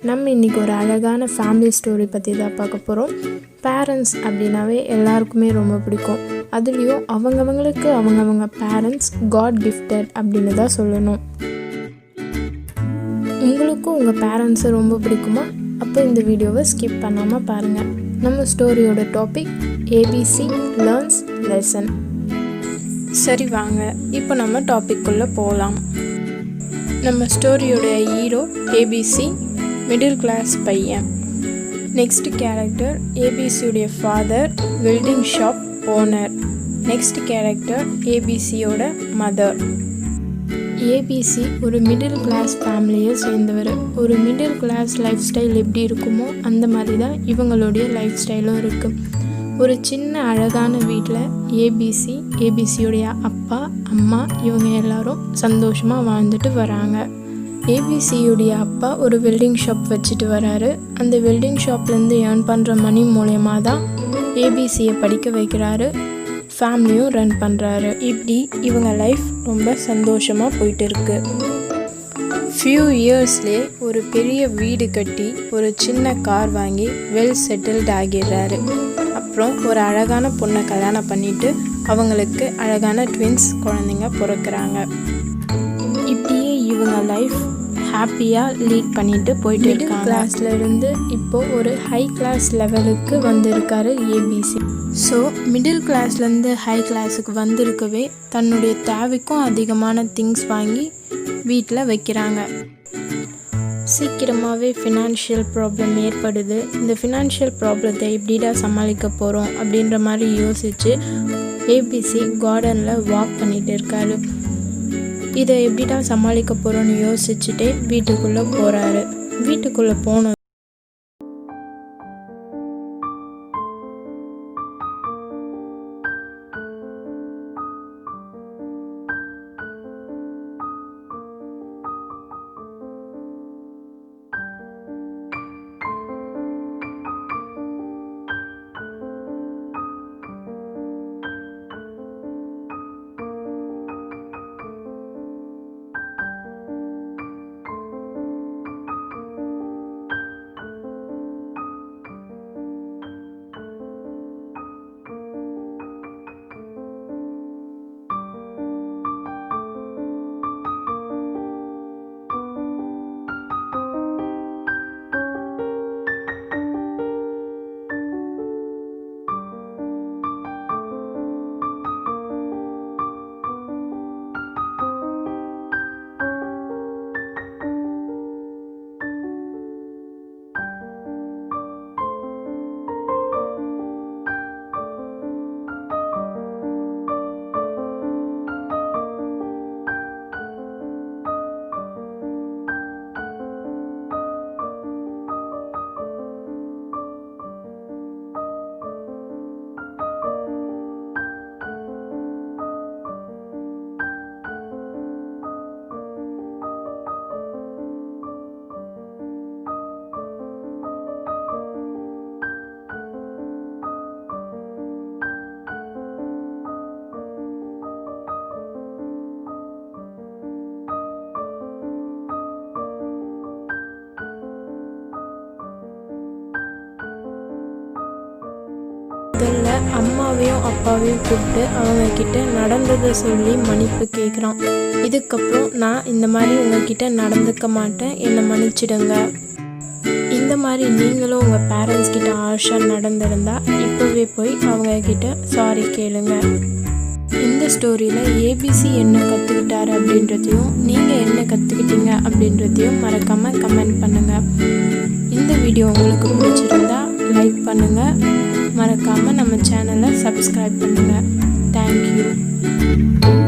நம்ம இன்றைக்கி ஒரு அழகான ஃபேமிலி ஸ்டோரி பற்றி தான் பார்க்க போகிறோம். பேரண்ட்ஸ் அப்படின்னாவே எல்லாருக்குமே ரொம்ப பிடிக்கும். அதுலேயும் அவங்கவங்க பேரண்ட்ஸ் காட் கிஃப்டட் அப்படின்னு தான் சொல்லணும். உங்களுக்கும் உங்கள் பேரண்ட்ஸை ரொம்ப பிடிக்குமா? அப்போ இந்த வீடியோவை ஸ்கிப் பண்ணாமல் பாருங்கள். நம்ம ஸ்டோரியோட டாபிக் ஏபிசி லேர்ன்ஸ் லெசன். சரி வாங்க, இப்போ நம்ம டாபிக்குள்ளே போகலாம். நம்ம ஸ்டோரியோடைய ஹீரோ ஏபிசி, மிடில் கிளாஸ் பையன். நெக்ஸ்ட் கேரக்டர் ஏபிசியுடைய father, welding shop owner. Next character ஏபிசியோட மதர். ஏபிசி ஒரு மிடில் கிளாஸ் ஃபேமிலியை சேர்ந்தவர். ஒரு மிடில் கிளாஸ் லைஃப் ஸ்டைல் எப்படி இருக்குமோ அந்த மாதிரி தான் இவங்களுடைய லைஃப் ஸ்டைலும் இருக்குது. ஒரு சின்ன அழகான வீட்டில் ஏபிசியோடைய அப்பா, அம்மா இவங்க எல்லாரும் சந்தோஷமாக வாழ்ந்துட்டு வராங்க. ஏபிசியுடைய அப்பா ஒரு வெல்டிங் ஷாப் வச்சுட்டு வராரு. அந்த வெல்டிங் ஷாப்லேருந்து ஏர்ன் பண்ணுற மணி மூலயமா தான் ஏபிசியை படிக்க வைக்கிறாரு, ஃபேமிலியும் ரன் பண்ணுறாரு. இப்படி இவங்க லைஃப் ரொம்ப சந்தோஷமாக போயிட்டு இருக்கு. ஃபியூ இயர்ஸ்லேயே ஒரு பெரிய வீடு கட்டி ஒரு சின்ன கார் வாங்கி வெல் செட்டில்டு ஆகிடுறாரு. அப்புறம் ஒரு அழகான பொண்ணை கல்யாணம் பண்ணிவிட்டு அவங்களுக்கு அழகான ட்வின்ஸ் குழந்தைங்க பிறக்கிறாங்க. இப்படியே இவங்க லைஃப் ஹாப்பியாக லீட் பண்ணிட்டு போயிட்டு இருக்காங்க. கிளாஸில் இருந்து இப்போது ஒரு ஹை கிளாஸ் லெவலுக்கு வந்திருக்காரு ஏபிசி. ஸோ மிடில் கிளாஸ்லேருந்து ஹை கிளாஸுக்கு வந்திருக்கவே தன்னுடைய தேவைக்கும் அதிகமான திங்ஸ் வாங்கி வீட்டில் வைக்கிறாங்க. சீக்கிரமாகவே ஃபினான்ஷியல் ப்ராப்ளம் ஏற்படுது. இந்த ஃபினான்ஷியல் ப்ராப்ளத்தை எப்படிடா சமாளிக்க போகிறோம் அப்படின்ற மாதிரி யோசித்து ஏபிசி கார்டனில் வாக் பண்ணிகிட்டு இருக்காரு. இதை எப்படிடா சமாளிக்க போகிறோன்னு யோசிச்சுட்டே வீட்டுக்குள்ளே போகிறாரு. வீட்டுக்குள்ளே போன முதல்ல அம்மாவையும் அப்பாவையும் கூப்பிட்டு அவங்கக்கிட்ட நடந்ததை சொல்லி மன்னிப்பு கேட்குறான். இதுக்கப்புறம் நான் இந்த மாதிரி உங்ககிட்ட நடந்துக்க மாட்டேன், என்னை மன்னிச்சிடுங்க. இந்த மாதிரி நீங்களும் உங்கள் பேரண்ட்ஸ் கிட்ட ஹார்ஷாக நடந்திருந்தா இப்போவே போய் அவங்கக்கிட்ட சாரி கேளுங்க. இந்த ஸ்டோரியில் ஏபிசி என்ன கற்றுக்கிட்டாரு அப்படின்றதையும் நீங்கள் என்ன கற்றுக்கிட்டீங்க அப்படின்றதையும் மறக்காமல் கமெண்ட் பண்ணுங்கள். இந்த வீடியோ உங்களுக்கு பிடிச்சிருந்தா லைக் பண்ணுங்கள், மறக்காமல் நம்ம சேனலை சப்ஸ்கிரைப் பண்ணுங்கள். தேங்க்யூ.